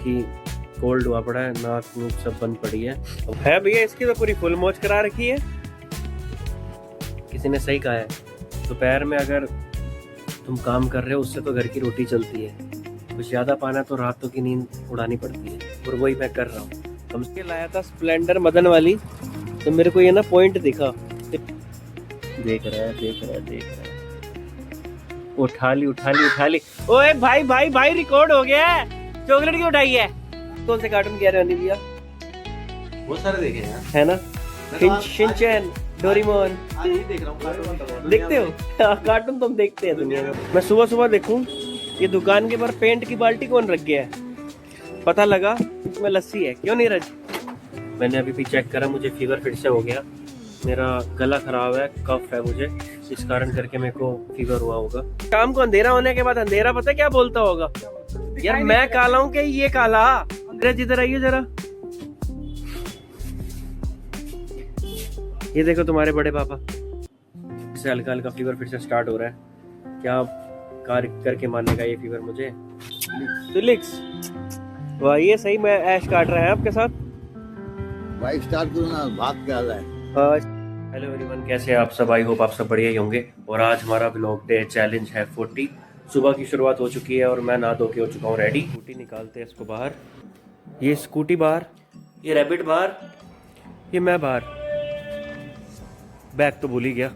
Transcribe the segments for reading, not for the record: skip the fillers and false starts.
इसकी कोल्ड हुआ पड़ा है, नाक नूक सब बंद पड़ी है भैया इसकी तो पूरी फुल मौज करा रखी है। किसी ने सही कहा है, दोपहर में अगर तुम काम कर रहे हो उससे तो घर की रोटी चलती है, कुछ ज़्यादा पाना तो रातों की नींद उड़ानी पड़ती है, और वही मैं कर रहा हूँ। हम उसके लाया था स्प्लेंडर मदन वाली, तो मेरे को ये ना पॉइंट दिखा, देख रहा है उठा ली। ओए भाई भाई भाई रिकॉर्ड हो गया है। चॉकलेट क्यों उठाई है? कौन से कार्टून कह रहे हो भैया? बहुत सारे देखे हैं है ना, शिनचैन, डोरेमोन। देख रहा हूँ। देखते हो? कार्टून तुम देखते हैं दुनिया में। मैं सुबह सुबह देखूं ये दुकान के बाहर पेंट की बाल्टी कौन रख गया है, पता लगा इसमें लस्सी है। क्यों नीरज? मैंने अभी भी चेक करा, मुझे फीवर फिर से हो गया। मेरा गला खराब है, कफ है मुझे, इस कारण करके मेरे को फीवर हुआ होगा। शाम को अंधेरा होने के बाद अंधेरा पता क्या बोलता होगा? यार मैं काला हूँ क्या ये काला? नीरज इधर आइए जरा, ये देखो तुम्हारे बड़े पापा, इससे हल्का हल्का फीवर फिर से स्टार्ट हो रहा है। क्या कार्य करके मानेगा ये फीवर मुझे? फिलिक्स वाह, ये सही में ऐश काट रहा है आपके साथ। बाइक स्टार्ट करो ना, भाग के आ जाए। हेलो एवरीवन, कैसे हैं आप सब? आई होप आप सब बढ़िया ही होंगे। और आज हमारा ब्लॉग डे चैलेंज है 40। सुबह की शुरुआत हो चुकी है और मैं नहा धो के हो चुका हूँ रेडी। स्कूटी निकालते हैं इसको बाहर, ये स्कूटी बाहर, ये रैबिट बाहर, ये मैं बाहर। बैग तो भूल ही गया।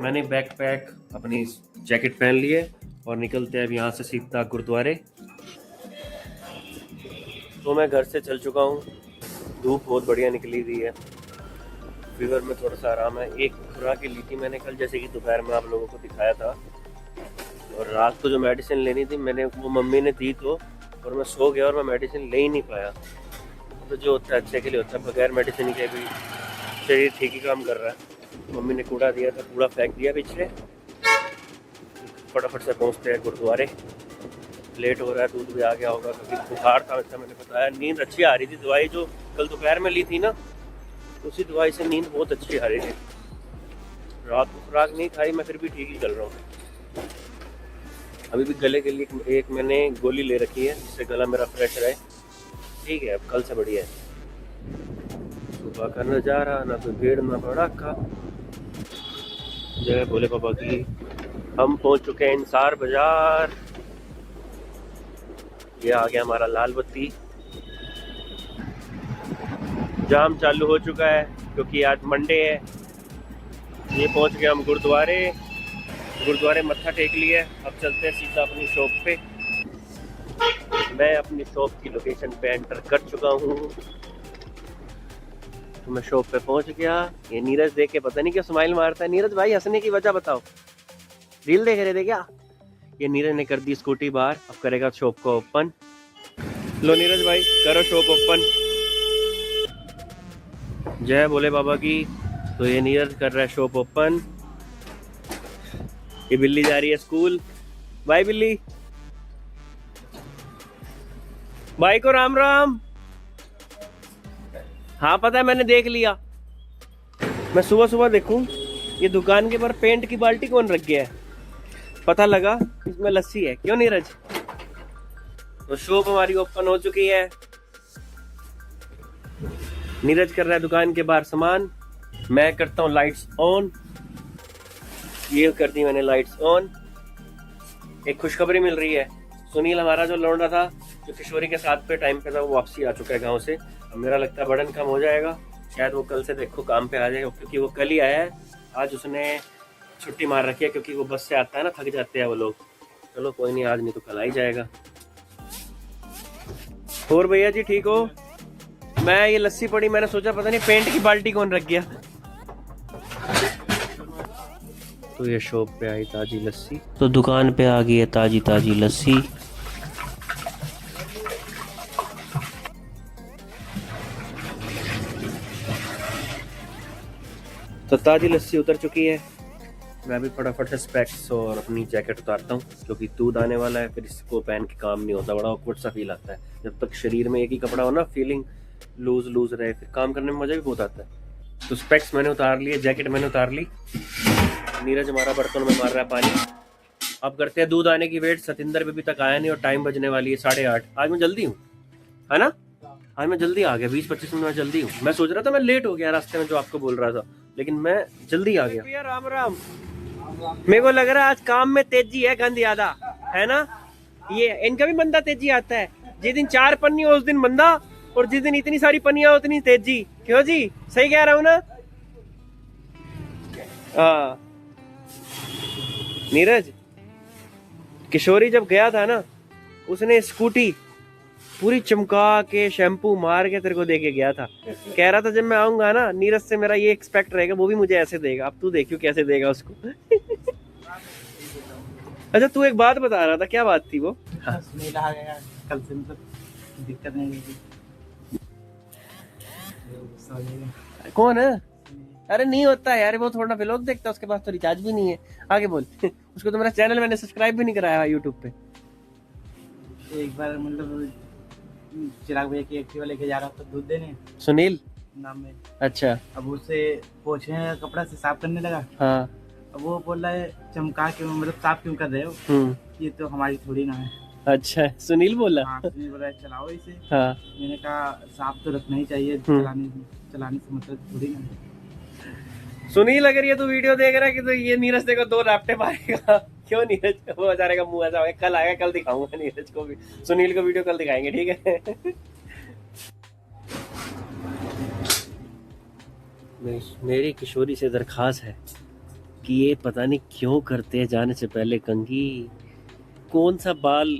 मैंने बैक पैक अपनी जैकेट पहन ली है और निकलते हैं अब यहाँ से सीधा गुरुद्वारे। तो मैं घर से चल चुका हूँ, धूप बहुत बढ़िया निकली हुई है, फीवर में थोड़ा सा आराम है। एक खुराक ली थी मैंने कल, जैसे कि दोपहर में आप लोगों को दिखाया था, और रात को जो मेडिसिन लेनी थी मैंने, वो मम्मी ने दी तो, और मैं सो गया और मैं मेडिसिन ले ही नहीं पाया। तो जो होता है अच्छे के लिए होता है, बगैर मेडिसिन के भी शरीर ठीक ही काम कर रहा है। मम्मी ने कूड़ा दिया था, कूड़ा फेंक दिया पीछे। फटाफट से पहुँचते हैं गुरुद्वारे, लेट हो रहा है, दूध भी आ गया होगा क्योंकि बुखार था, वैसा मैंने बताया। नींद अच्छी आ रही थी, दवाई जो कल दोपहर में ली थी ना, उसी दवाई से नींद बहुत अच्छी आ रही थी। रात को खुराक नहीं खाई मैं, फिर भी ठीक ही चल रहा हूँ। अभी भी गले के लिए एक मैंने गोली ले रखी है जिससे गला मेरा फ्रेश रहे। ठीक है, अब कल से बढ़िया है। सुबह का नजारा, ना कोई भीड़ ना भड़ाका। जय भोले बाबा की। हम पहुंच चुके हैं इंसार बाजार। ये आ गया हमारा लाल बत्ती। जाम चालू हो चुका है क्योंकि आज मंडे है। ये पहुंच गए हम गुरुद्वारे मत्था टेक लिया। अब चलते हैं सीधा अपनी शॉप पे। मैं अपनी शॉप की लोकेशन पे एंटर कर चुका हूँ, तो मैं शॉप पे पहुंच गया। ये नीरज देख के पता नहीं क्यों स्माइल मारता है। नीरज भाई हंसने की वजह बताओ, रील देख रहे थे क्या? ये नीरज ने कर दी स्कूटी बाहर, अब करेगा शॉप को ओपन। लो नीरज भाई करो शॉप ओपन। जय भोले बाबा की। तो ये नीरज कर रहा है शॉप ओपन। ये बिल्ली जा रही है स्कूल। बाय बिल्ली, भाई को राम राम। हाँ पता है, मैंने देख लिया। मैं सुबह सुबह देखूं ये दुकान के बाहर पेंट की बाल्टी कौन रख गया है, पता लगा इसमें लस्सी है। क्यों नीरज? तो शॉप हमारी ओपन हो चुकी है। नीरज कर रहा है दुकान के बाहर सामान, मैं करता हूँ लाइट्स ऑन। ये कर दी मैंने लाइट्स ऑन। एक खुशखबरी मिल रही है, सुनील हमारा जो लौंडा था, जो किशोरी के साथ पे टाइम पे था, वो वापसी आ चुका है गांव से। अब मेरा लगता है बर्डन कम हो जाएगा, शायद वो कल से देखो काम पे आ जाएगा, क्योंकि वो कल ही आया है। आज उसने छुट्टी मार रखी है क्योंकि वो बस से आता है ना, थक जाते हैं वो लोग। चलो कोई नहीं, आज नहीं तो कल आ ही जाएगा। और भैया जी ठीक हो? मैं ये लस्सी पड़ी, मैंने सोचा पता नहीं पेंट की बाल्टी कौन रख गया। तो ये शॉप पे आई ताजी लस्सी, तो दुकान पे आ गई है ताजी ताजी लस्सी। तो ताजी लस्सी उतर चुकी है। मैं अभी फटाफट से स्पेक्स और अपनी जैकेट उतारता हूँ क्योंकि दूध आने वाला है, फिर इसको पहन के काम नहीं होता, बड़ा ऑकवर्ड सा फील आता है। जब तक शरीर में एक ही कपड़ा हो ना, फीलिंग लूज रहे, फिर काम करने में मजा भी बहुत आता है। तो स्पेक्स मैंने उतार लिए, जैकेट मैंने उतार ली। नीरज हमारा बर्तन में मार रहा है पानी। अब करते हैं दूध आने की वेट। सतिंदर भी अभी तक आया नहीं और टाइम बजने वाली है 8:30। आज मैं जल्दी हूँ, है ना। आज मैं जल्दी आ गया, 20-25 मिनट में जल्दी हूँ। मैं सोच रहा था मैं लेट हो गया रास्ते में, जो आपको बोल रहा था, लेकिन मैं जल्दी आ गया। भैया राम राम। मेरे को लग रहा है आज काम में तेजी है, गंद ज्यादा है ना। ये इनका भी बंदा तेजी आता है, जिस दिन 4 पन्नी हो उस दिन बंदा, और जिस दिन इतनी सारी पन्नियां उतनी तेजी। क्यों जी, सही कह रहा हूँ ना। हाँ नीरज, किशोरी जब गया था ना, उसने स्कूटी पूरी चमका के शैम्पू मार के तेरे को दे के गया था। कह रहा था जब मैं आऊंगा ना, नीरज से मेरा ये एक्सपेक्ट रहेगा, वो भी मुझे ऐसे देगा। अब तू देखियो कैसे देगा उसको। अच्छा तू एक बात बता रहा था, क्या बात थी वो? कल से मतलब दिक्कत नहीं हुई। कौन है? अरे नहीं होता यार, वो थोड़ा व्लॉग देखता है, उसके पास तो रिचार्ज भी नहीं है। आगे बोल। उसको तो मेरा चैनल मैंने सब्सक्राइब भी नहीं कराया यूट्यूब पे। एक बार मतलब चिराग भैया की एक्टिवा लेके जा रहा था दूध देने, सुनील नाम में। अच्छा। अब उसे पोछे कपड़ा से साफ करने लगा। हाँ। अब वो बोल रहा है चमका के मतलब साफ क्यों कर रहे हो, ये तो हमारी थोड़ी ना है। अच्छा सुनील बोला। हाँ, सुनील बोला चलाओ इसे। हाँ। मैंने कहा साफ तो रखना ही चाहिए, चलाने से मतलब थोड़ी ना है। सुनील अगर ये तू वीडियो देख रहा है कि तो ये नीरज देखो 2 लैपटॉप मारेगा। क्यों नीरज, वो बेचारे का मुंह ऐसा है, कल आएगा, कल दिखाऊंगा नीरज को भी, सुनील को वीडियो कल दिखाएंगे, ठीक है। मेरी किशोरी से दरखास्त है कि ये पता नहीं क्यों करते हैं जाने से पहले कंघी। कौन सा बाल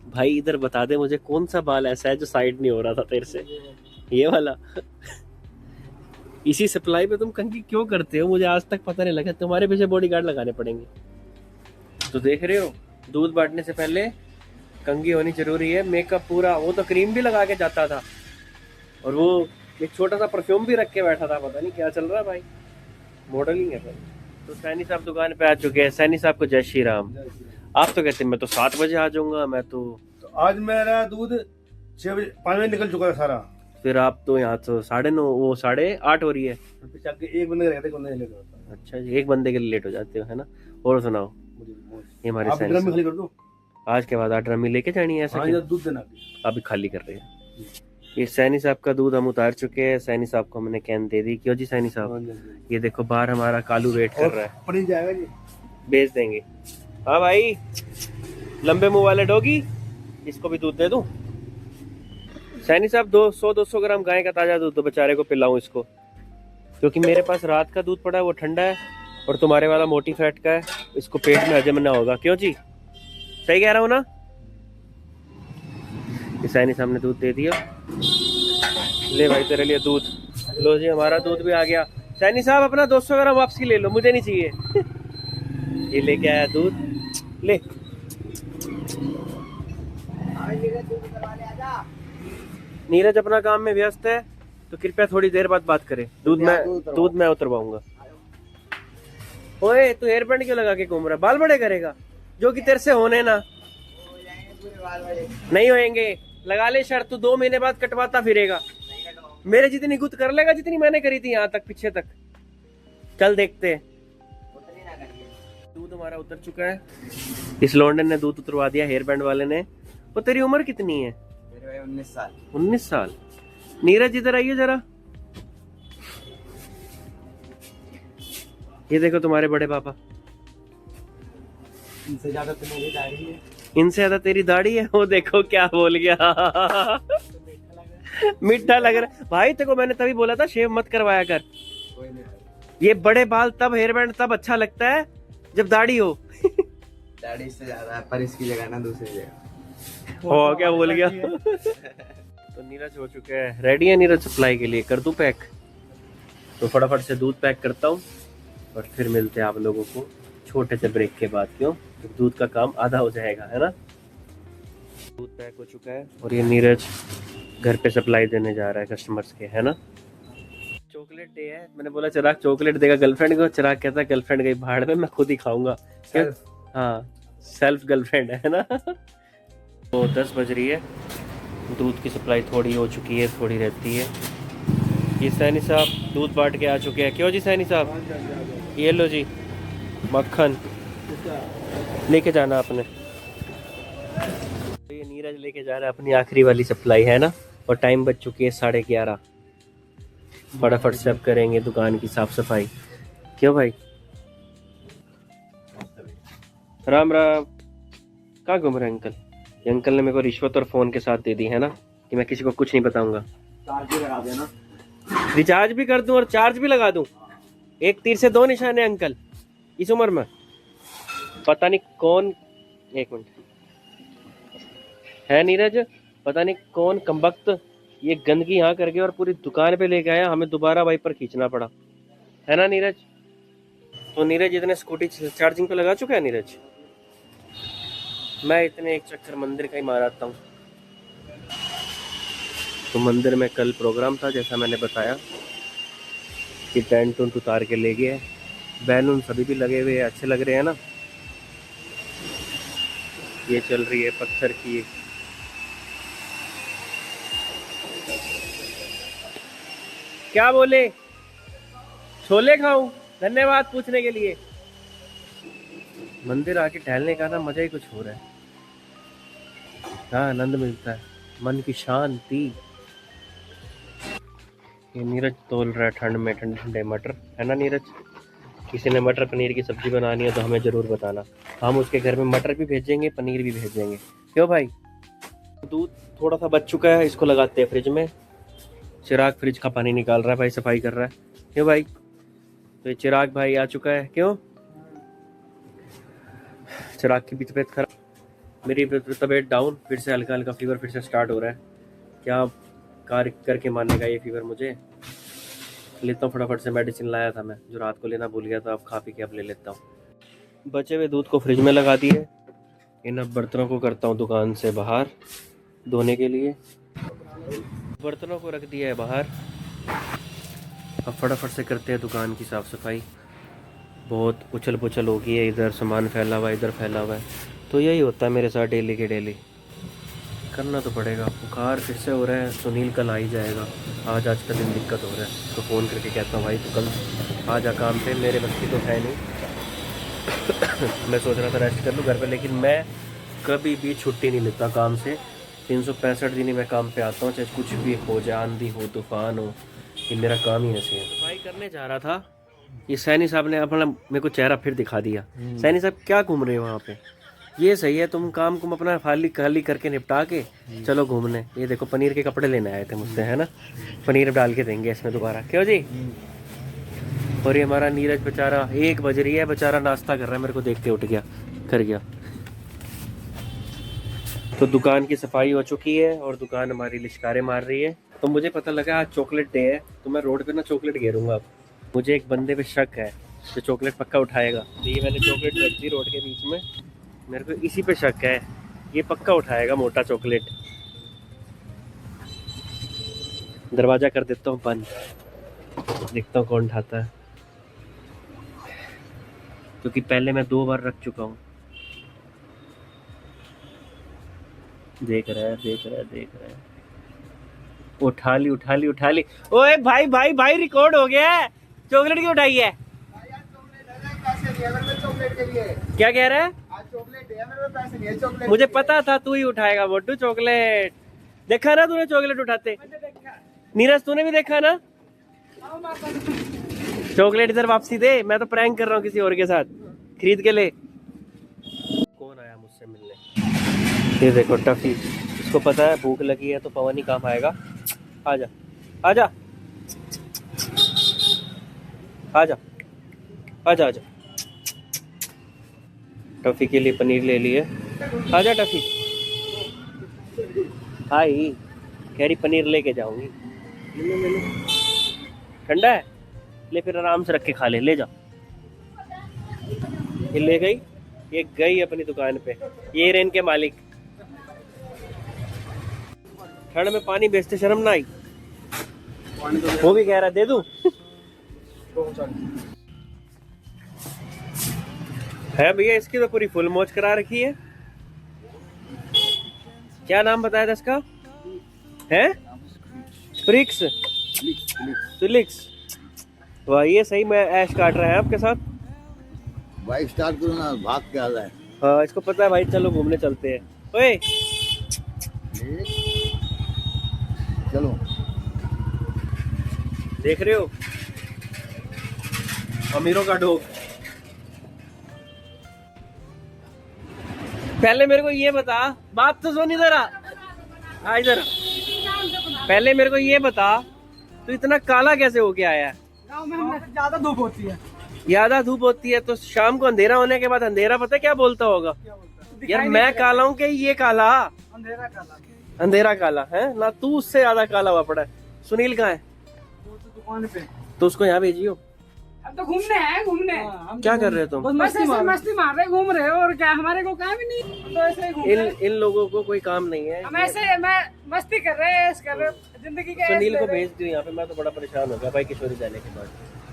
भाई इधर बता दे मुझे, कौन सा बाल ऐसा है जो साइड नहीं हो रहा था तेरे से, ये वाला। इसी सप्लाई पे तुम कंघी क्यों करते हो, मुझे आज तक पता नहीं लगा। तुम्हारे पीछे बॉडीगार्ड लगाने पड़ेंगे। तो देख रहे हो, दूध बांटने से पहले कंघी होनी जरूरी है। मेकअप पूरा, वो तो क्रीम भी लगा के जाता था, और वो एक छोटा सा परफ्यूम भी रख के बैठा था। पता नहीं क्या चल रहा है भाई, मॉडलिंग है भाई। तो सैनी साहब दुकान पे आ चुके हैं। सैनी साहब को जय श्री राम। आप तो कहते हैं मैं तो 7 बजे आ जाऊंगा, मैं तो आज मेरा दूध 6 बजे 5 बजे निकल चुका है सारा। फिर आप तो यहाँ तो 9:30, वो 8:30 हो रही है। पीछे आके एक बंदे रहते कौन नहीं लेकर। अच्छा जी, एक बंदे के लिए लेट हो जाते हो, है ना। और सुनाओ, ये हमारे आप ड्रम खाली कर दो। आज के बाद 8 ड्रमी लेके जानी है ऐसा? हाँ, दूध देना अभी खाली कर रहे हैं। ये सैनी साहब का दूध हम उतार चुके हैं। सैनी साहब को हमने कैन दे दी। क्यों जी सैनी साहब? ये देखो बाहर हमारा कालू वेट कर रहा है, पड़ी जाएगा जी, बेच देंगे। हाँ भाई, लंबे मुंह वाले डॉगी, इसको भी दूध दे दूं? सैनी साहब 200-200 ग्राम गाय का ताजा दूध तो बेचारे को पिलाऊं इसको, क्योंकि मेरे पास रात का दूध पड़ा है, वो ठंडा है, और तुम्हारे वाला मोटी फैट का है, इसको पेट में हजम ना होगा। क्यों जी, सही कह रहा हूँ ना? सैनी साहब ने दूध दे दिया। ले भाई तेरे लिए दूध। लो जी, हमारा दूध भी आ गया। सैनी साहब अपना 200 ग्राम वापसी ले लो, मुझे नहीं चाहिए। ये लेके आया दूध, ले। नीरज अपना काम में व्यस्त है, तो कृपया थोड़ी देर बाद बात करें। दूध मैं उतरवाऊंगा। ओए तू हेयर बैंड क्यों लगा के घूम रहा? बाल बड़े करेगा, जो कि तेरे से होने ना नहीं होएंगे। लगा ले शर्त, तू 2 महीने बाद कटवाता फिरेगा। मेरे जितनी गुत कर लेगा जितनी मैंने करी थी यहाँ तक पीछे तक। चल देखते हैं। दूध हमारा उतर चुका है। इस लौंडे ने दूध उतरवा दिया, हेयर बैंड वाले ने। वो तेरी उम्र कितनी है? 19 साल। 19 साल। नीरज इधर आइए जरा। ये देखो तुम्हारे बड़े पापा। इनसे ज्यादा तो मेरी दाढ़ी है। इनसे ज्यादा तेरी दाढ़ी है। वो देखो क्या बोल गया। मीठा लग रहा है भाई। तेको मैंने तभी बोला था शेव मत करवाया कर। ये बड़े बाल तब, हेयर बैंड तब अच्छा लगता है जब दाढ़ी हो। दाढ़ी से ज्यादा पर इसकी जगह ना दूसरी जगह। हो क्या बोल गया। तो नीरज हो चुके हैं, रेडी है नीरज सप्लाई के लिए। कर दूं पैक? तो फटाफट से दूध पैक करता हूँ, और फिर मिलते हैं आप लोगों को छोटे से ब्रेक के बाद। क्यों? तो दूध का काम आधा हो जाएगा, है ना। दूध पैक हो चुका है, और ये नीरज घर पे सप्लाई देने जा रहा है कस्टमर्स के, है ना। चॉकलेट डे है। मैंने बोला चिराग चॉकलेट देगा गर्लफ्रेंड को। चिराग कहता है गर्लफ्रेंड गई भाड़ में, मैं खुद ही खाऊंगा। हाँ, सेल्फ गर्लफ्रेंड है ना। तो 10 बज रही है, दूध की सप्लाई थोड़ी हो चुकी है, थोड़ी रहती है। ये सैनी साहब दूध बांट के आ चुके हैं। क्यों जी सैनी साहब? ये लो जी मक्खन लेके जाना आपने। ये नीरज लेके जा रहा है अपनी आखिरी वाली सप्लाई, है ना। और टाइम बच चुकी है 11:30। फटाफट से अब करेंगे दुकान की साफ सफाई। क्यों भाई? राम राम। कहाँ घूम रहे हैं अंकल? ये अंकल ने मेरे को रिश्वत और फोन के साथ दे दी है ना, कि मैं किसी को कुछ नहीं बताऊंगा। चार्ज भी लगा देना। रिचार्ज भी कर दूं और चार्ज भी लगा दूं। एक तीर से दो निशाने अंकल इस उम्र में। पता नहीं कौन, एक मिनट है नीरज, पता नहीं कौन कमबख्त ये गंदगी यहाँ कर गया और पूरी दुकान पे लेके आया। हमें दोबारा वाइपर खींचना पड़ा, है ना नीरज? तो नीरज इतने स्कूटी चार्जिंग पे लगा चुका है नीरज। मैं इतने एक चक्कर मंदिर का ही मार आता हूँ। तो मंदिर में कल प्रोग्राम था, जैसा मैंने बताया कि टेंट उंट उतार के ले गए। बैलून सभी भी लगे हुए अच्छे लग रहे हैं ना। ये चल रही है पत्थर की। क्या बोले? छोले खाऊं? धन्यवाद पूछने के लिए। मंदिर आके टहलने का ना मजा ही कुछ हो रहा है। हाँ, आनंद मिलता है, मन की शांति। ये नीरज तोल रहा है ठंड में ठंडे ठंडे मटर, है ना नीरज? किसी ने मटर पनीर की सब्जी बनानी है तो हमें ज़रूर बताना, हम उसके घर में मटर भी भेजेंगे, पनीर भी भेजेंगे। क्यों भाई? दूध थोड़ा सा बच चुका है, इसको लगाते हैं फ्रिज में। चिराग फ्रिज का पानी निकाल रहा है भाई, सफाई कर रहा है। क्यों भाई? तो ये चिराग भाई आ चुका है। क्यों? चिराग की भी तबीयत खराब, मेरी तबीयत डाउन, फिर से हल्का हल्का फीवर फिर से स्टार्ट हो रहा है। क्या कार्य करके मारने का ये फीवर मुझे। लेता हूँ फटाफट से, मेडिसिन लाया था मैं जो रात को लेना भूल गया था, अब खा पी के अब ले लेता हूँ। बचे हुए दूध को फ्रिज में लगा दिए। इन अब बर्तनों को करता हूँ दुकान से बाहर धोने के लिए। बर्तनों को रख दिया है बाहर, अब फटाफट से करते हैं दुकान की साफ़ सफाई। बहुत उछल पुछल हो गई है, इधर सामान फैला हुआ है, इधर फैला हुआ है। तो यही होता है मेरे साथ डेली के डेली, करना तो पड़ेगा। बुखार फिर से हो रहा है, सुनील कल आ ही जाएगा। आज का दिन दिक्कत हो रहा है, तो फ़ोन करके कहता हूँ भाई तो कल आ जा काम पे, मेरे बस की तो है नहीं। मैं सोच रहा था रेस्ट कर लूँ घर पे, लेकिन मैं कभी भी छुट्टी नहीं लेता काम से। 365 दिन ही मैं काम पे आता हूँ, चाहे कुछ भी हो जाए, आंधी हो तूफान हो, ये मेरा काम ही ऐसे है। सफाई करने जा रहा था, ये सैनी साहब ने अपना मेरे को चेहरा फिर दिखा दिया। सैनी साहब क्या घूम रहे हो वहाँ पे? ये सही है, तुम काम को अपना खाली करके निपटा के चलो घूमने। ये देखो पनीर के कपड़े लेने आए थे मुझसे, है ना। पनीर डाल के देंगे इसमें दोबारा। क्यों जी? और ये हमारा नीरज बेचारा 1 बज रही है, बेचारा नाश्ता कर रहा है, मेरे को देख के उठ गया, कर गया। तो दुकान की सफाई हो चुकी है और दुकान हमारी लिशकारे मार रही है। तो मुझे पता लगा आज चॉकलेट डे है, तो मैं रोड पे ना चॉकलेट घेरूंगा अब। मुझे एक बंदे पे शक है जो चॉकलेट पक्का उठाएगा। तो ये मैंने चॉकलेट रख दी रोड के बीच में, मेरे को इसी पे शक है, ये पक्का उठाएगा मोटा चॉकलेट। दरवाजा कर देता हूँ बंद, देखता हूँ कौन उठाता है, क्योंकि पहले मैं 2 बार रख चुका हूँ। देख रहा है। उठा ली। ओए भाई रिकॉर्ड हो गया है। चॉकलेट क्यों उठाई है? क्या कह रहा है? मुझे पता था तू ही उठाएगा मोटू चॉकलेट। देखा ना तूने चॉकलेट उठाते? नीरज तूने भी देखा ना? चॉकलेट इधर वापसी दे, मैं तो प्रैंक कर रहा हूँ किसी और के साथ, खरीद के ले। कौन आया मुझसे मिलने? ये देखो टफी, इसको पता है भूख लगी है तो पवन ही काम आएगा। आजा। टफी के लिए पनीर ले लिए। आजा टफी। हाई कह रही पनीर लेके जाऊंगी। ठंडा है, ले फिर आराम से रख के खा ले जा। ये ले गई, ये गई अपनी दुकान पे। ये रेन के मालिक ठंड में पानी बेचते शर्म ना आई। वो भी कह रहा दे दूं। है भैया, इसकी तो पूरी फुल मौज करा रखी है। क्या नाम बताया था इसका? है फ्लिक्स। वाह, ये सही में ऐश काट रहा है आपके साथ। बाइक स्टार्ट करो ना, भाग के आ जाए। हाँ, इसको पता है भाई, चलो घूमने चलते हैं। ओए चलो देख रहे हो अमीरों का ढोक। पहले मेरे को ये बता, बात तो सुन इधर आ इधर। पहले मेरे को ये बता, तू इतना काला कैसे होके आया? गाँव में हम ज्यादा धूप होती है। ज्यादा धूप होती है तो शाम को अंधेरा होने के बाद अंधेरा पता है क्या बोलता होगा? यार मैं काला हूँ कि ये काला? अंधेरा काला। अंधेरा काला है ना, तू उससे ज्यादा काला हुआ पड़ा है। सुनील कहाँ है? वो तो दुकान पे। तो उसको यहाँ भेजियो। अब तो घूमने हैं घूमने। हम क्या कर रहे हो तुम? बस ऐसे मस्ती मार रहे घूम रहे हो और क्या, हमारे को काम ही नहीं, हम तो ऐसे ही घूम रहे हैं। इन लोगों को कोई काम नहीं है। हम ऐसे मैं मस्ती कर रहे हैं, ऐश कर रहे हैं, जिंदगी के ऐश सुनील ले को रहे हैं। भेज दियो यहाँ पे। मैं तो बड़ा परेशान हो गया भाई किशोरी जाने के बाद।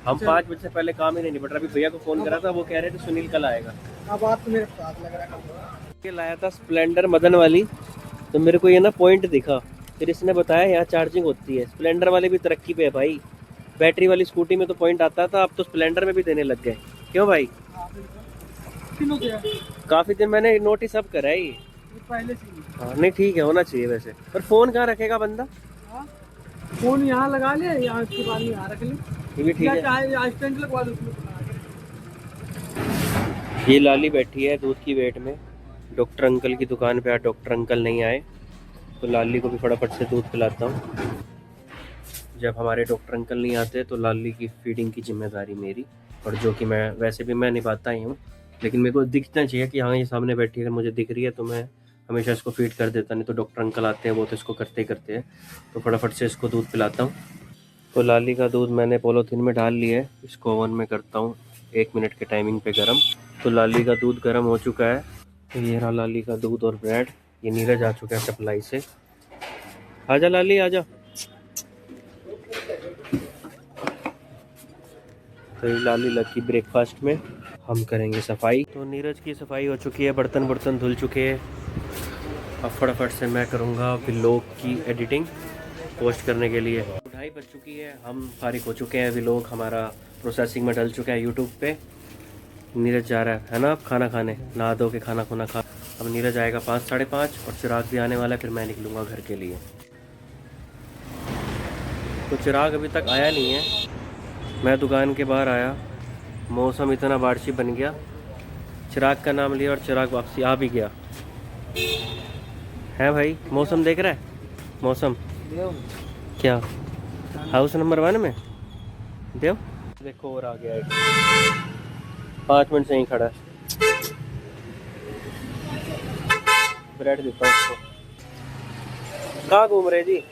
हम 5 बजे से पहले काम ही नहीं निपट रहा। अभी भैया को फोन करा था, वो कह रहे थे सुनील कल आएगा। अब आप तो मेरे साथ लग रहा है। ये लाया था स्प्लेंडर मदन वाली, तो मेरे को ये ना पॉइंट दिखा, फिर इसने बताया यहाँ चार्जिंग होती है। स्प्लेंडर वाले भी तरक्की पे है भाई। बैटरी वाली स्कूटी में तो पॉइंट आता था, अब तो स्प्लेंडर में भी देने लग गए। क्यों भाई? किलो क्या? काफी दिन मैंने नोटिस अब करा है ये। पहले से ही। हाँ नहीं ठीक है, होना चाहिए वैसे। पर फोन कहाँ रखेगा बंदा? हाँ? फोन यहाँ लगा ले, यहाँ इसके बाद यहाँ रख ले। ये भी ठीक या है। चाहे यहाँ स्टैंड लगवा दो उसमें। ये लाली बैठी है दूध की वेट में। डॉक्टर अंकल की दुकान पे आज डॉक्टर अंकल नहीं आए, तो लाली को भी फटाफट से दूध पिलाता हूँ। जब हमारे डॉक्टर अंकल नहीं आते तो लाली की फीडिंग की जिम्मेदारी मेरी, और जो कि मैं वैसे भी मैं निभाता ही हूँ, लेकिन मेरे को दिखना चाहिए कि हाँ ये सामने बैठी है, अगर मुझे दिख रही है तो मैं हमेशा इसको फीड कर देता, नहीं तो डॉक्टर अंकल आते हैं वो तो इसको करते ही करते हैं। तो फटाफट से इसको दूध पिलाता हूँ। तो लाली का दूध मैंने पॉलीथीन में डाल लिया है, इसको ओवन में करता हूँ 1 मिनट के टाइमिंग पे गर्म। तो लाली का दूध गर्म हो चुका है। तो ये रहा लाली का दूध और ब्रेड। ये नीरज आ चुका है सप्लाई से। आजा लाली आजा। तो ये लाली लगी ब्रेकफास्ट में। हम करेंगे सफाई। तो नीरज की सफाई हो चुकी है, बर्तन बर्तन धुल चुके हैं। अब फटाफट से मैं करूँगा व्लॉग की एडिटिंग पोस्ट करने के लिए। 2:30 बज चुकी है, हम फारिग हो चुके हैं। व्लॉग हमारा प्रोसेसिंग में डल चुका है यूट्यूब पे। नीरज जा रहा है ना अब खाना खाने, नहा धो के खाना खुना खा। अब नीरज आएगा 5 साढ़े 5 और चिराग भी आने वाला है, फिर मैं निकलूँगा घर के लिए। तो चिराग अभी तक आया नहीं है। मैं दुकान के बाहर आया, मौसम इतना बारिशी बन गया, चिराग का नाम लिया और चिराग वापसी आ भी गया है। भाई मौसम देख रहा है? मौसम क्या हाउस नंबर 1 में देव देखो और आ गया है। 5 मिनट से ही खड़ा है। ब्रेड देता हूँ उसको। कहाँ घूम रहे जी?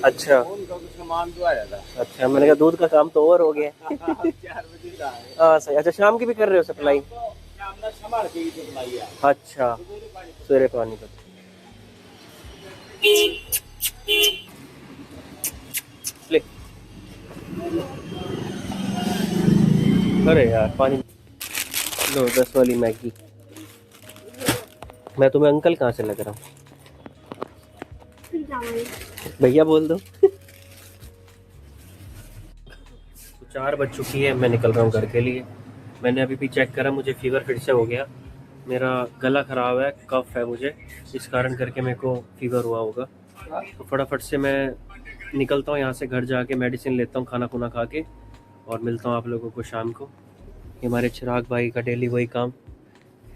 अच्छा अच्छा, मैंने कहा दूध का काम तो और हो गया। हाँ सही। अच्छा शाम की भी कर रहे हो सप्लाई? अच्छा सवेरे पानीपत। ले अरे यार पानी लो। 10 वाली मैगी। मैं तुम्हें अंकल कहाँ से लग रहा हूँ? भैया बोल दो। तो 4 बज चुकी है, मैं निकल रहा हूँ घर के लिए। मैंने अभी भी चेक करा, मुझे फीवर फिर से हो गया। मेरा गला ख़राब है, कफ है मुझे, इस कारण करके मेरे को फीवर हुआ होगा। तो फटाफट से मैं निकलता हूँ यहाँ से, घर जाके मेडिसिन लेता हूँ खाना खुना खा के, और मिलता हूँ आप लोगों को शाम को। ये हमारे चिराग भाई का डेली वही काम,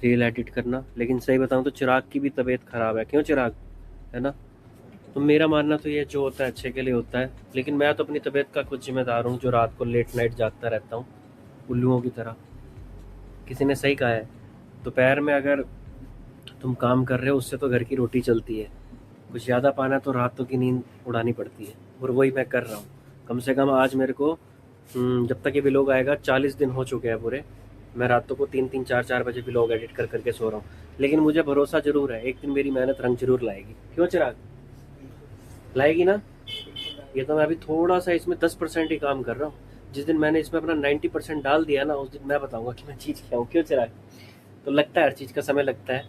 रील एडिट करना। लेकिन सही बताऊँ तो चिराग की भी तबीयत ख़राब है। क्यों चिराग? है ना? तो मेरा मानना तो ये जो होता है अच्छे के लिए होता है, लेकिन मैं तो अपनी तबीयत का खुद जिम्मेदार हूँ, जो रात को लेट नाइट जागता रहता हूँ उल्लुओं की तरह। किसी ने सही कहा है, दोपहर में अगर तुम काम कर रहे हो उससे तो घर की रोटी चलती है। कुछ ज़्यादा पाना तो रातों की नींद उड़ानी पड़ती है, और वही मैं कर रहा हूँ। कम से कम आज मेरे को जब तक ये व्लॉग आएगा 40 दिन हो चुके हैं पूरे। मैं रातों को 3-3, 4-4 बजे व्लॉग एडिट कर करके सो रहा हूँ। लेकिन मुझे भरोसा ज़रूर है एक दिन मेरी मेहनत रंग जरूर लाएगी। क्यों चिराग? लाएगी ना? ये तो मैं अभी थोड़ा सा इसमें 10% ही काम कर रहा हूँ। जिस दिन मैंने इसमें अपना 90% डाल दिया ना, उस दिन मैं बताऊँगा कि मैं चीज़ क्या हूँ। क्यों चिराग? तो लगता है हर चीज़ का समय लगता है,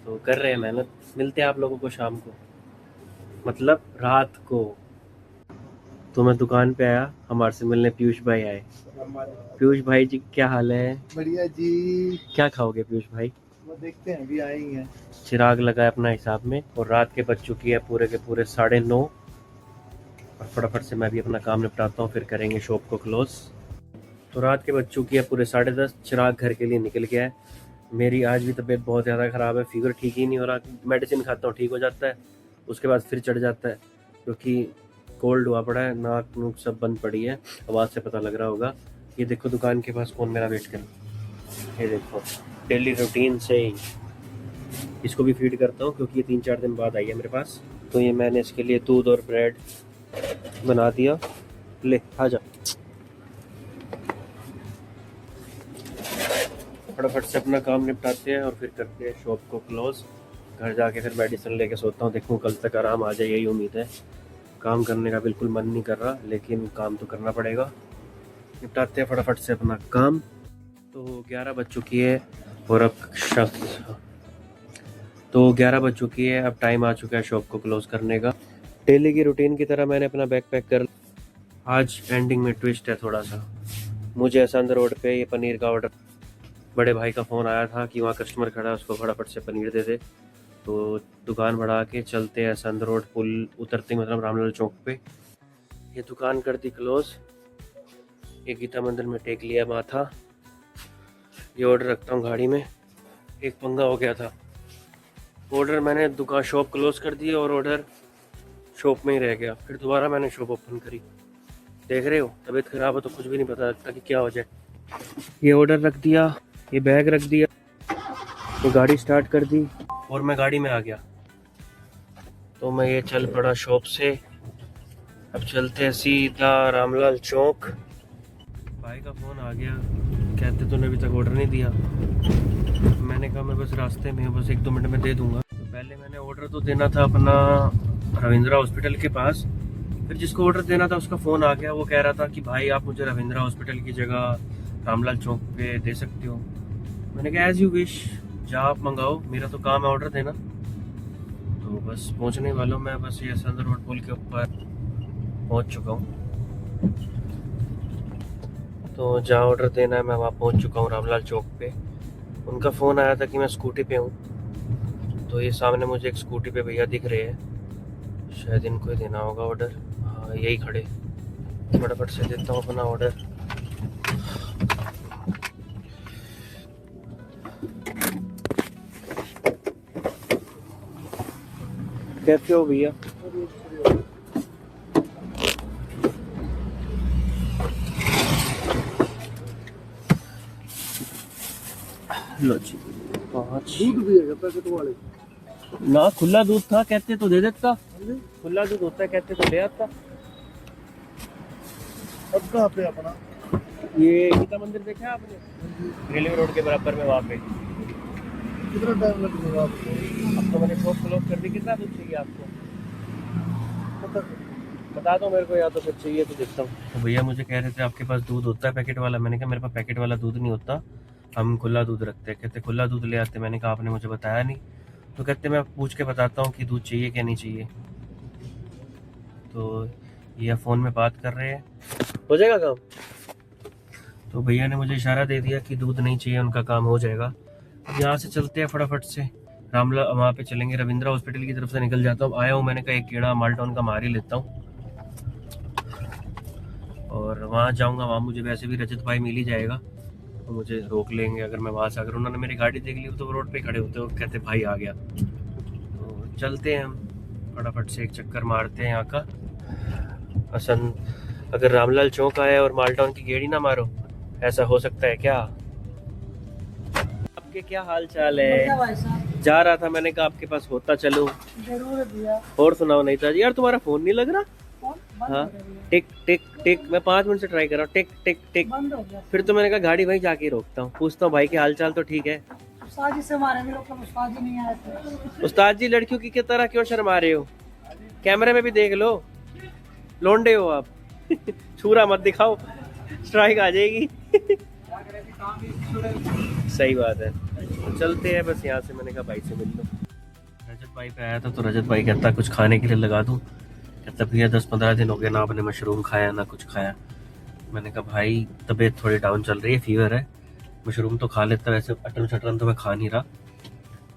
तो कर रहे हैं मेहनत। मिलते हैं आप लोगों को शाम को, मतलब रात को। तो मैं दुकान पे आया, हमारे से मिलने पीयूष भाई आए। पीयूष भाई जी क्या हाल है? बढ़िया जी। क्या खाओगे पीयूष भाई? वो देखते हैं अभी आएंगे। चिराग लगा है अपना हिसाब में और रात के बज चुकी है पूरे के पूरे 9:30 और फटाफट से मैं भी अपना काम निपटाता हूँ, फिर करेंगे शॉप को क्लोज। तो रात के बज चुकी है पूरे 10:30। चिराग घर के लिए निकल गया है। मेरी आज भी तबीयत बहुत ज़्यादा ख़राब है, फीवर ठीक ही नहीं हो रहा। मेडिसिन खाता हूँ ठीक हो जाता है, उसके बाद फिर चढ़ जाता है क्योंकि कोल्ड हुआ पड़ा है, नाक नूक सब बंद पड़ी है। आवाज़ से पता लग रहा होगा। ये देखो दुकान के पास कौन मेरा वेट कर, ये देखो डेली रूटीन से ही इसको भी फीड करता हूँ क्योंकि ये 3-4 दिन बाद आई है मेरे पास। तो ये मैंने इसके लिए दूध और ब्रेड बना दिया। ले आ जा, फटाफट से अपना काम निपटाते हैं और फिर करते हैं शॉप को क्लोज। घर जाके फिर मेडिसिन लेके सोता हूँ, देखूँ कल तक आराम आ जाए, यही उम्मीद है। काम करने का बिल्कुल मन नहीं कर रहा लेकिन काम तो करना पड़ेगा। निपटाते हैं फटाफट से अपना काम। तो 11 बज चुकी है और अब अब टाइम आ चुका है शॉप को क्लोज करने का। डेली की रूटीन की तरह मैंने अपना बैग पैक कर। आज एंडिंग में ट्विस्ट है थोड़ा सा। मुझे असंद रोड पे ये पनीर का ऑर्डर, बड़े भाई का फ़ोन आया था कि वहाँ कस्टमर खड़ा है, उसको फटाफट से पनीर दे दे। तो दुकान बढ़ा के चलते हैं असंद रोड, पुल उतरते मतलब रामलाल चौक पे। ये दुकान कर दी क्लोज। ये गीता मंदिर में टेक लिया माथा। ये ऑर्डर रखता हूँ गाड़ी में। एक पंगा हो गया था, ऑर्डर मैंने दुकान शॉप क्लोज कर दी और ऑर्डर शॉप में ही रह गया। फिर दोबारा मैंने शॉप ओपन करी। देख रहे हो तबीयत ख़राब है तो कुछ भी नहीं पता लगता कि क्या हो जाए। ये ऑर्डर रख दिया, ये बैग रख दिया, ये गाड़ी स्टार्ट कर दी और मैं गाड़ी में आ गया। तो मैं ये चल पड़ा शॉप से। अब चलते हैं सीधा रामलाल चौक। भाई का फ़ोन आ गया, कहते तूने अभी तक ऑर्डर नहीं दिया। मैंने कहा मैं बस रास्ते में, बस 1-2 मिनट में दे दूंगा। तो पहले मैंने ऑर्डर तो देना था अपना रविंद्रा हॉस्पिटल के पास। फिर जिसको ऑर्डर देना था उसका फ़ोन आ गया। वो कह रहा था कि भाई आप मुझे रविंद्रा हॉस्पिटल की जगह रामलाल चौक पे दे सकते हो। मैंने कहा एज़ यू विश, जा आप मंगाओ, मेरा तो काम है ऑर्डर देना। तो बस पहुंचने वाला हूँ मैं, बस ये असंद रोड पुल के ऊपर पहुंच चुका हूँ। तो जहाँ ऑर्डर देना है मैं वहाँ पहुँच चुका हूँ रामलाल चौक पे। उनका फ़ोन आया था कि मैं स्कूटी पे हूँ। तो ये सामने मुझे एक स्कूटी पे भैया दिख रहे हैं, शायद इनको ही देना होगा ऑर्डर। हाँ यही खड़े, फटाफट से देता हूँ अपना ऑर्डर। कैसे हो भैया? लो जी 5। दूध भी है पैकेट वाले? ना खुला दूध था, कहते तो दे देता। खुला दूध होता है कहते तो ले आता। अब कहाँ पे अपना? ये गीता मंदिर देखा है आपने? रेलवे रोड के बराबर में, वहाँ पे। कितना टाइम लगेगा आपको? अब तो मैंने शॉप क्लोज कर दी। कितना दूध चाहिए आपको बता दो मेरे को, या तो फिर चाहिए तो देखता हूँ। तो भैया मुझे कह रहे थे आपके पास दूध होता है पैकेट वाला? मैंने कहा मेरे पास पैकेट वाला दूध नहीं होता, हम खुला दूध रखते हैं। कहते खुला दूध ले आते। मैंने कहा आपने मुझे बताया नहीं। तो कहते मैं पूछ के बताता हूँ कि दूध चाहिए क्या नहीं चाहिए। तो ये फ़ोन में बात कर रहे हैं, हो जाएगा काम। तो भैया ने मुझे इशारा दे दिया कि दूध नहीं चाहिए, उनका काम हो जाएगा। अब यहाँ से चलते हैं फटाफट से रामला, वहाँ पे चलेंगे रविंद्रा हॉस्पिटल की तरफ से निकल जाता हूँ। आया हूँ मैंने कहा एक गेड़ा मालटाउन का मार ही लेता हूँ और वहाँ जाऊँगा। वहाँ मुझे वैसे भी रजत भाई मिल ही जाएगा, तो मुझे रोक लेंगे अगर मैं वहाँ से। अगर उन्होंने मेरी गाड़ी देख ली तो रोड पे खड़े होते हो, कहते भाई आ गया। तो चलते हैं हम फटाफट से, एक चक्कर मारते हैं यहाँ का। अगर रामलाल चौक आए और मालटाउन की गेड़ी ना मारो, ऐसा हो सकता है क्या? आपके क्या हाल चाल है? जा रहा था, मैंने कहा आपके पास होता चलूं। जरूर भैया। और सुनाओ नहीं था यार, तुम्हारा फोन नहीं लग रहा। हाँ टिक टिक टिक, मैं 5 मिनट से ट्राई कर रहा हूँ, टिक टिक टिक, बंद हो गया। फिर तो मैंने कहा गाड़ी वहीं जाके रोकता हूँ, पूछता हूँ भाई के हाल चाल तो ठीक है। उस्ताद जी से हमारे भी लोग उस्ताद जी नहीं आए थे। उस्ताद जी लड़कियों की तरह क्यों शर्मा रहे हो? कैमरे में भी देख लो, लोंडे हो आप। छूरा मत दिखाओ, स्ट्राइक आ जाएगी। सही बात है। तो चलते हैं बस यहाँ से। मैंने कहा भाई से मिल लो। रजत भाई पे आया था तो रजत भाई कहता कुछ खाने के लिए लगा दूँ। कहता भैया 10-15 दिन हो गए ना आपने मशरूम खाया ना कुछ खाया। मैंने कहा भाई तबीयत थोड़ी डाउन चल रही है, फीवर है, मशरूम तो खा लेता, वैसे अटन शटन तो मैं खा नहीं रहा।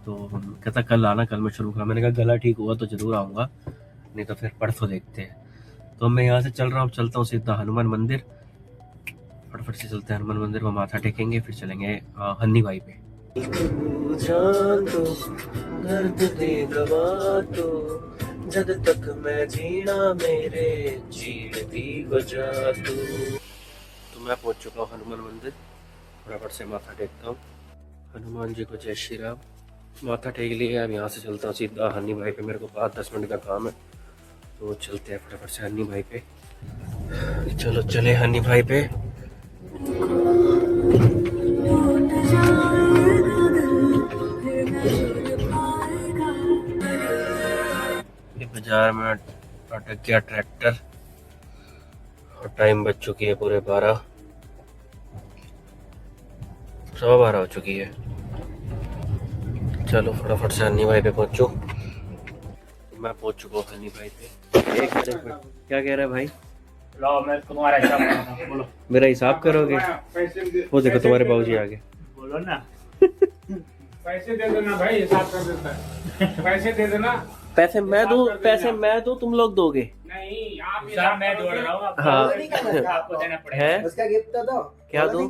तो कहता कल आना, कल मैं शुरू करा। मैंने कहा गला ठीक हुआ तो जरूर आऊँगा, नहीं तो फिर परसों देखते हैं। तो मैं यहाँ से चल रहा हूँ, चलता हूँ सीधा हनुमान मंदिर। फटाफट से चलते हैं हनुमान मंदिर, वहाँ माथा टेकेंगे, फिर चलेंगे हन्नी भाई पे। जान तो दर्द दे दवा तो जब तक मैं जीना मेरे चीड़ दी बजा तो मैं पहुंच चुका हूँ हनुमान मंदिर। फटाफट से माथा टेकता हूँ। हनुमान जी को जय श्री राम। माथा टेक लिया, अब यहाँ से चलता हूँ सीधा हन्नी भाई पे। मेरे को 5-10 मिनट का काम है, तो चलते हैं फटाफट से हन्नी भाई पे। चलो चले हन्नी भाई पे। बाजार में अटक गया ट्रैक्टर और टाइम बज चुकी है पूरे 12, 12:15 हो चुकी है। चलो फटाफट से हन्नी भाई पे पहुंचो। मैं पहुंच चुका हूँ हन्नी भाई पे। एक मिनट, क्या कह रहा है भाई? लो मैं तुम्हारा हिसाब करता हूं, बोलो। मेरा हिसाब करोगे? वो देखो तुम्हारे बाबूजी आ गए। बोलो ना। पैसे दे देना भाई, हिसाब कर देता है। पैसे दे देना। पैसे मैं दूं, तुम लोग दोगे? नहीं, आप हिसाब मैं जोड़ रहा हूँ, हाँ। आपको देना पड़ेगा। है उसका गिफ्ट तो दो। क्या दूं?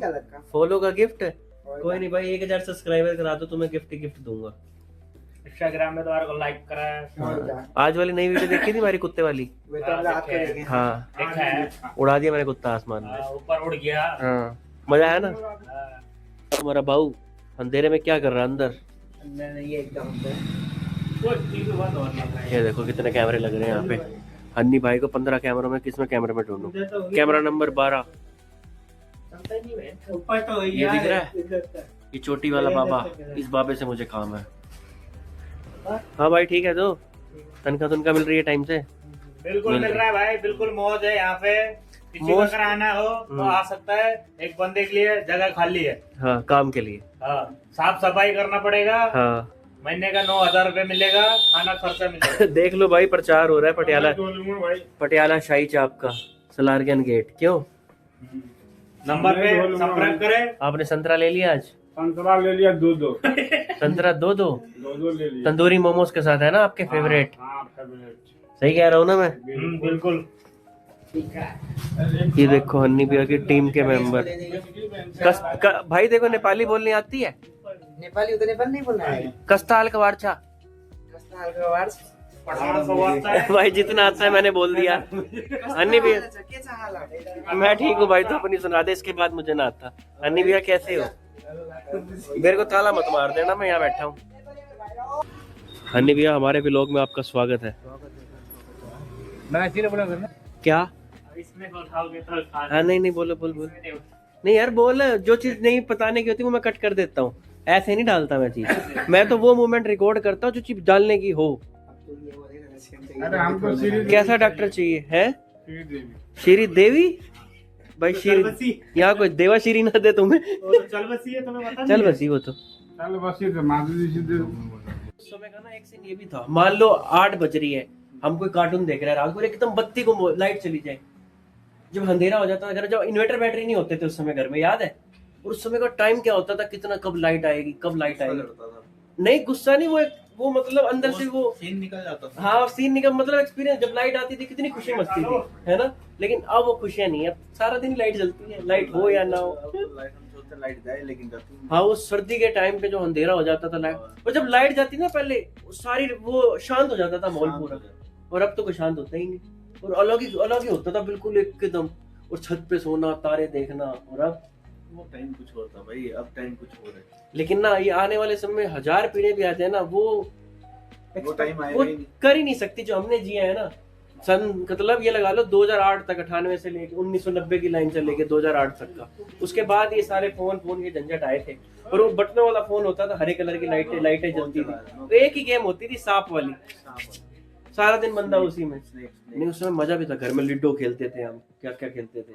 फॉलो का गिफ्ट? कोई नहीं भाई, 1000 सब्सक्राइबर करा दो तो मैं गिफ्ट दूंगा। इंस्टाग्राम में तुम्हारे को लाइक करा है। आज वाली नई वीडियो देखी थी हमारी कुत्ते वाली? हाँ, देखा है, उड़ा दिया मैंने कुत्ता आसमान में। ऊपर उड़ गया। हाँ, मजा आया ना? तुम्हारा बाऊ अंधेरे में क्या कर रहा है अंदर? ये एकदम ये देखो कितने कैमरे लग रहे हैं यहाँ पे। हन्नी भाई को 15 कैमरों में किसमें कैमरे में ढूंढूं? कैमरा नंबर 12 ऊपर तो ये दिख रहा है, ये चोटी वाला बाबा। इस बाबे से मुझे काम है। हाँ भाई ठीक है, तो तनख्वाह मिल रही है टाइम से? बिल्कुल मिल रहा है भाई, बिल्कुल मौज है यहाँ पे। किसी को अगर आना हो तो आ सकता है। एक बंदे के लिए जगह खाली है। हाँ, काम के लिए। हाँ, साफ सफाई करना पड़ेगा। हाँ, महीने का 9,000 रुपए मिलेगा, खाना खर्चा मिलेगा। देख लो भाई, प्रचार हो रहा है भाई पटियाला शाही चाप का, सलारगन गेट। क्यों? नंबर पे संपर्क करें। आपने संतरा ले लिया आज? संतरा ले लिया, दो संतरा दो ले लिया। तंदूरी मोमोज के साथ है ना आपके फेवरेट? हाँ, फेवरेट। सही कह रहा हूँ ना मैं? बिल्कुल। ये देखो हन्नी भैया की टीम के मेंबर। भाई देखो, नेपाली बोलनी आती है? नेपाली उधर नेपाली नहीं बोलना है। कस्ताल का वार्चा। भाई जितना आता है मैंने बोल दिया। हन्नी भैया मैं ठीक हूँ भाई, तो अपनी सुना दे, इसके बाद मुझे ना आता। हन्नी भैया कैसे हो? मेरे को ताला मत मार देना, मैं यहाँ बैठा हूँ। हन्नी भैया हमारे व्लॉग में आपका स्वागत है। क्या? हाँ नहीं बोलो, बोल नहीं यार, बोल। जो चीज नहीं बताने की होती वो मैं कट कर देता हूँ, ऐसे नहीं डालता मैं चीज। मैं तो वो मोमेंट रिकॉर्ड करता हूँ जो चीज डालने की हो। अरे हमको कैसा डॉक्टर चाहिए है? श्री देवी भाई, श्री यहाँ कोई देवा श्री ना दे तुम्हें। चल बसी है, तुम्हें पता चल बसी वो तो। चल बसी तो माधुरी जी दे। उस समय का ना एक सीन ये भी था, मान लो 8 बज रही है, हम कोई कार्टून देख रहे हैं रात को, एकदम बत्ती को लाइट चली जाए, जब अंधेरा हो जाता था, जब इन्वर्टर बैटरी नहीं होते थे उस समय घर में, याद है? और उस समय का टाइम क्या होता था, कितना कब लाइट आएगी। नहीं गुस्सा नहीं, वो मतलब अंदर से वो सीन निकल जाता था। हाँ, सीन निकल, मतलब एक्सपीरियंस। जब लाइट आती थी कितनी खुशी मस्ती थी, है ना? लेकिन अब वो खुशियां नहीं है। अब सारा दिन लाइट जलती है, लाइट हो या ना हो। लाइट जाए लेकिन हाँ, वो सर्दी के टाइम पे जो अंधेरा हो जाता था लाइट, और जब लाइट जाती ना पहले, सारी वो शांत हो जाता था माहौल पूरा। और अब तो कुछ शांत होता ही नहीं, और अलग ही होता था बिल्कुल एकदम। और छत पे सोना, तारे देखना। और अब वो टाइम कुछ और था भाई, अब टाइम कुछ और है। लेकिन ना, ये आने वाले समय में 1000 पीढ़ी भी आते हैं ना, वो टाइम आएगा वो ही नहीं। कर ही नहीं सकती जो हमने जिया है ना। सन मतलब ये लगा लो 2008 तक, 98 से लेके 1990 की लाइन से लेके 2008 तक का। उसके बाद ये सारे फोन के झंझट आए थे, और वो बटनों वाला फोन होता था, हरे कलर की लाइटें जलती थी। तो एक ही गेम होती थी, सांप वाली, सारा दिन बंदा उसी में। नहीं, उसमें मजा भी था। घर में लूडो खेलते थे हम, क्या क्या खेलते थे।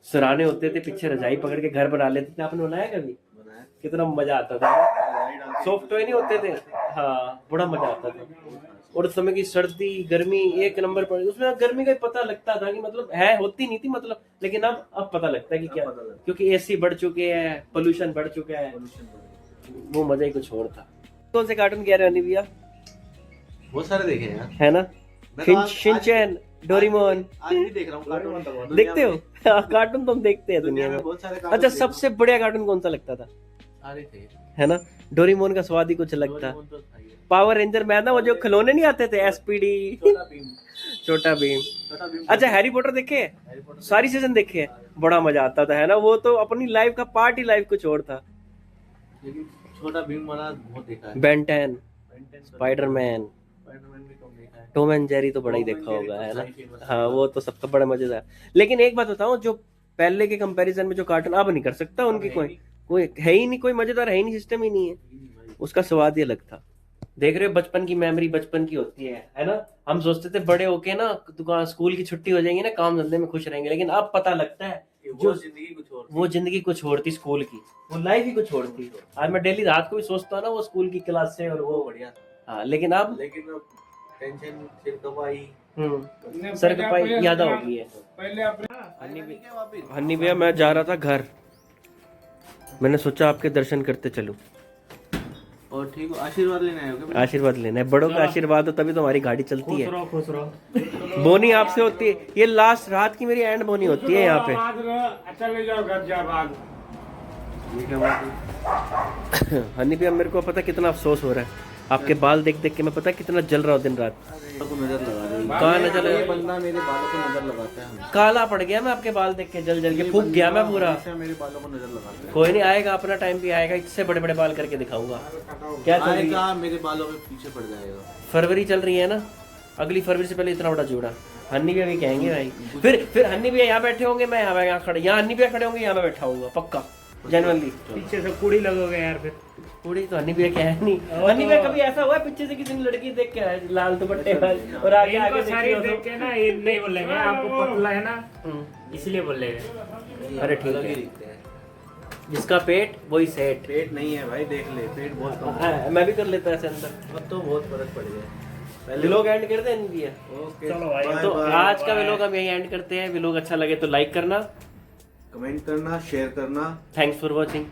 सराहने होते थे, पीछे रजाई पकड़ के घर बना लेते थे। आपने बनाया कभी? कितना मजा आता था। सॉफ्ट टॉय नहीं होते थे? हाँ, बड़ा मजा आता था। और उस समय की सर्दी गर्मी एक नंबर पर। उसमें गर्मी का पता लगता था कि मतलब है, होती नहीं थी मतलब, लेकिन अब पता लगता है कि क्या, क्योंकि एसी बढ़ चुके हैं, पोल्यूशन बढ़ चुका है, वो मजा ही कुछ और था। कौन से कार्टून कह रहे हो भैया? बहुत सारे देखे हैं यार। है ना, मैं तो आज- शिनचैन, डोरेमोन, आज भी देख रहा हूँ कार्टून। देखते हो? कार्टून तुम देखते हैं दुनिया में। बहुत सारे कार्टून अच्छा, देखे। सबसे बढ़िया कार्टून कौन सा लगता था? सारे थे। है ना, डोरेमोन का स्वाद ही कुछ अलग था। डोरेमोन तो था ही है। पावर रेंजर में ना वो जो खिलौने नहीं आते थे, एसपीडी, छोटा भीम। छोटा भीम। छोटा भीम। अच्छा, हैरी पॉटर देखे हैं? हैरी पॉटर सारी सीजन देखे हैं? बड़ा मजा आता था, है ना? वो तो अपनी लाइफ का पार्ट ही लाइफ कुछ और था। लेकिन छोटा भीम वाला बहुत देखा है। बेन 10, स्पाइडरमैन स्पाइडरमैन, भी कम देखा है। टॉम एंड जेरी तो बड़ा ही टॉम एंड देखा जेरी होगा, तो है ना? सही फेमस हाँ, है। वो तो सबका बड़ा मजेदार। लेकिन एक बात बताऊं, जो पहले के कंपैरिजन में जो कार्टून अब नहीं कर सकता, उनकी कोई कोई है ही नहीं, कोई मजेदार है ही नहीं, सिस्टम ही नहीं है। उसका स्वाद ही अलग था। देख रहे हो, बचपन की मेमोरी बचपन की होती है ना? हम सोचते थे बड़े होके ना दुकान स्कूल की छुट्टी हो जाएंगी ना, काम धंधे में खुश रहेंगे, लेकिन अब पता लगता है वो जिंदगी कुछ और थी। वो जिंदगी कुछ और थी, स्कूल की वो लाइफ ही कुछ और थी। आज मैं डेली रात को भी सोचता हूँ ना, वो स्कूल की क्लास से और वो वो, बढ़िया था। हाँ, लेकिन अब लेकिन अब टेंशन सिर कपाई। सर के पाई ज्यादा हो गई है। पहले अपने हन्नी भैया, मैं जा रहा था घर, मैंने सोचा आपके दर्शन करते चलूं। और ठीक हो, आशीर्वाद लेने आए हो क्या? आशीर्वाद लेना है, बड़ों का आशीर्वाद हो तभी तो हमारी गाड़ी चलती है। खुश रहो। बोनी आपसे होती है, ये लास्ट रात की मेरी एंड बोनी होती है यहाँ पे। अच्छा ले जाओ घर जा बाद। हनी भैया, मेरे को पता कितना अफसोस हो रहा है आपके बाल देख देख के, मैं पता कितना जल रहा हूँ दिन रात। को नजर लगा रही है। कहाँ नजर ये लगा? बंदा मेरे बालों को नजर लगाता है हमेशा। काला पड़ गया मैं आपके बाल देख के, जल जल के फूक गया मैं पूरा। हमेशा मेरे बालों को नजर लगाता है। कोई नहीं, आएगा अपना टाइम भी आएगा, इससे बड़े बड़े बाल करके दिखाऊंगा। क्या चल रही है? आएगा, मेरे बालों में पीछे पड़ जाएगा। फरवरी चल रही है ना, अगली फरवरी से पहले इतना बड़ा जोड़ा। हन्नी भैया भी कहेंगे भाई, फिर हन्नी भैया यहाँ बैठे होंगे, मैं यहाँ खड़े, यहाँ हन्नी भैया खड़े होंगे, यहाँ मैं बैठा हूँगा पक्का जनरली। पीछे से कुड़ी लगोगे यार फिर। पूरी तो हन्नी भैया क्या है नहीं। हन्नी भैया कभी ऐसा हुआ है पीछे से किसी ने लड़की देख के आए, लाल दुपट्टे वाली, और आगे इनको आगे सारी देखी हो देख के ना ये नहीं बोलेंगे, आपको पतला है ना तो। इसलिए बोलेंगे। अरे ठीक अलग ही है, दिखते हैं। जिसका पेट वही सेट। पेट नहीं है भाई, देख ले, पेट बहुत कम है। हाँ, मैं भी कर लेता ऐसे अंदर। अब तो बहुत फर्क पड़ गया। पहले व्लॉग एंड करते हैं भैया। ओके, चलो भाई, बाय तो बाय। आज का व्लॉग हम यही एंड करते हैं। व्लॉग अच्छा लगे तो लाइक करना, कमेंट करना, शेयर करना। Thanks for watching.